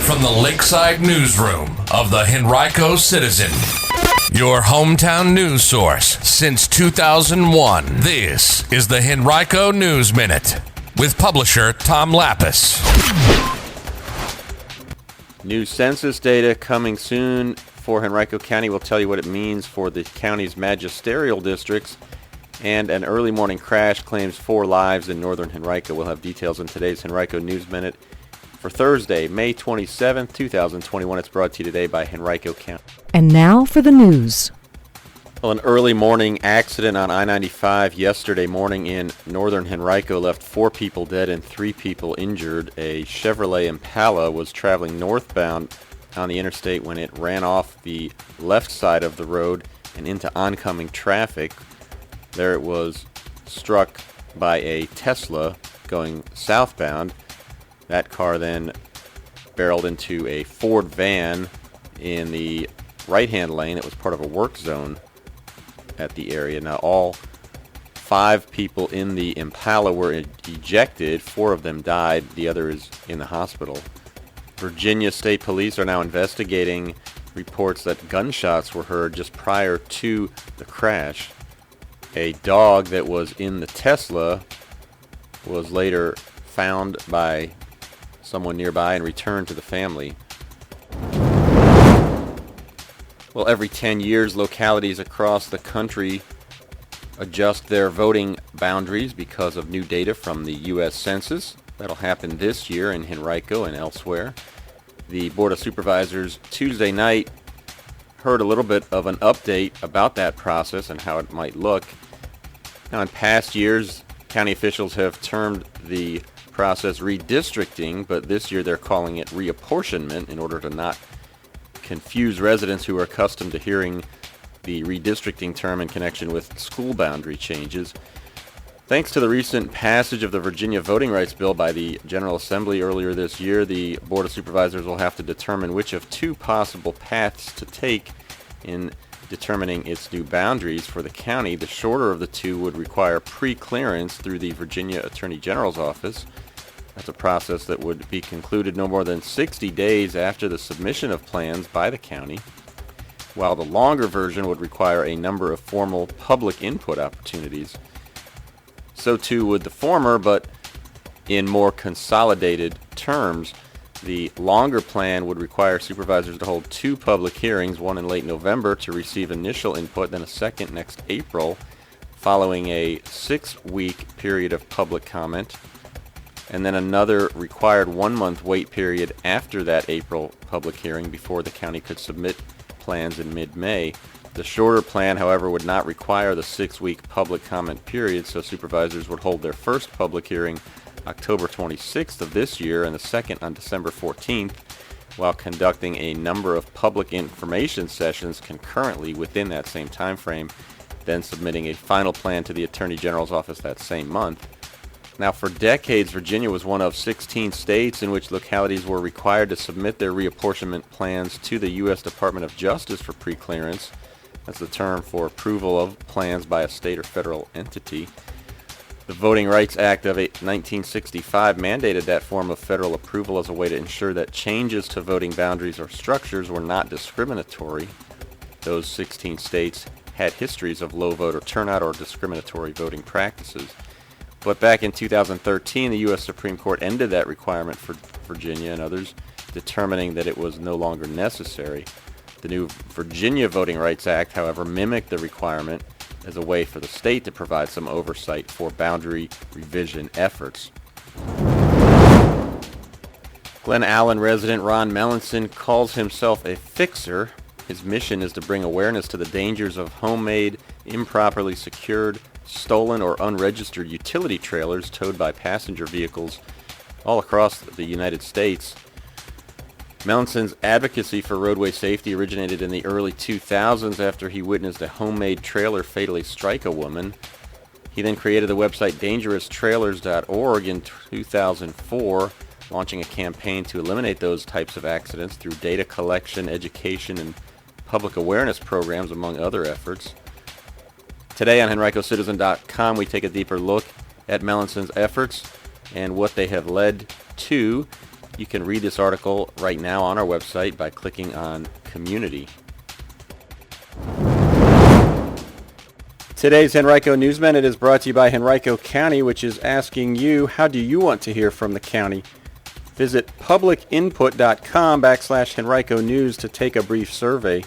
from the Lakeside Newsroom of the Henrico Citizen, your hometown news source since 2001. This is the Henrico News Minute with publisher Tom Lapis. New census data coming soon for Henrico County will tell you what it means for the county's magisterial districts. And an early morning crash claims 4 lives in northern Henrico. We'll have details in today's Henrico News Minute for Thursday, May 27th, 2021. It's brought to you today by Henrico County. And now for the news. Well, an early morning accident on I-95 yesterday morning in northern Henrico left 4 people dead and 3 people injured. A Chevrolet Impala was traveling northbound on the interstate when it ran off the left side of the road and into oncoming traffic. There it was struck by a Tesla going southbound. That car then barreled into a Ford van in the right-hand lane. It was part of a work zone at the area. Now, all 5 people in the Impala were ejected. 4 of them died. The other is in the hospital. Virginia State Police are now investigating reports that gunshots were heard just prior to the crash. A dog that was in the Tesla was later found by someone nearby and returned to the family. Well, every 10 years, localities across the country adjust their voting boundaries because of new data from the U.S. Census. That'll happen this year in Henrico and elsewhere. The Board of Supervisors Tuesday night heard a little bit of an update about that process and how it might look. Now, in past years, county officials have termed the process redistricting, but this year they're calling it reapportionment in order to not confuse residents who are accustomed to hearing the redistricting term in connection with school boundary changes. Thanks to the recent passage of the Virginia Voting Rights Bill by the General Assembly earlier this year, the Board of Supervisors will have to determine which of 2 possible paths to take in determining its new boundaries for the county. The shorter of the 2 would require pre-clearance through the Virginia Attorney General's office. That's a process that would be concluded no more than 60 days after the submission of plans by the county, while the longer version would require a number of formal public input opportunities. So too would the former, but in more consolidated terms. The longer plan would require supervisors to hold 2 public hearings, one in late November to receive initial input, then a second next April, following a 6-week period of public comment, and then another required 1-month wait period after that April public hearing before the county could submit plans in mid-May. The shorter plan, however, would not require the 6-week public comment period, so supervisors would hold their first public hearing October 26th of this year and the second on December 14th, while conducting a number of public information sessions concurrently within that same time frame, then submitting a final plan to the Attorney General's office that same month. Now, for decades, Virginia was one of 16 states in which localities were required to submit their reapportionment plans to the U.S. Department of Justice for pre-clearance. That's the term for approval of plans by a state or federal entity. The Voting Rights Act of 1965 mandated that form of federal approval as a way to ensure that changes to voting boundaries or structures were not discriminatory. Those 16 states had histories of low voter turnout or discriminatory voting practices. But back in 2013, the U.S. Supreme Court ended that requirement for Virginia and others, determining that it was no longer necessary. The new Virginia Voting Rights Act, however, mimicked the requirement as a way for the state to provide some oversight for boundary revision efforts. Glen Allen resident Ron Mellinson calls himself a fixer. His mission is to bring awareness to the dangers of homemade, improperly secured, stolen, or unregistered utility trailers towed by passenger vehicles all across the United States. Mellinson's advocacy for roadway safety originated in the early 2000s after he witnessed a homemade trailer fatally strike a woman. He then created the website dangeroustrailers.org in 2004, launching a campaign to eliminate those types of accidents through data collection, education, and public awareness programs, among other efforts. Today on HenricoCitizen.com, we take a deeper look at Mellinson's efforts and what they have led to. You can read this article right now on our website by clicking on Community. Today's Henrico News Minute is brought to you by Henrico County, which is asking you, how do you want to hear from the county? Visit publicinput.com/Henrico News to take a brief survey.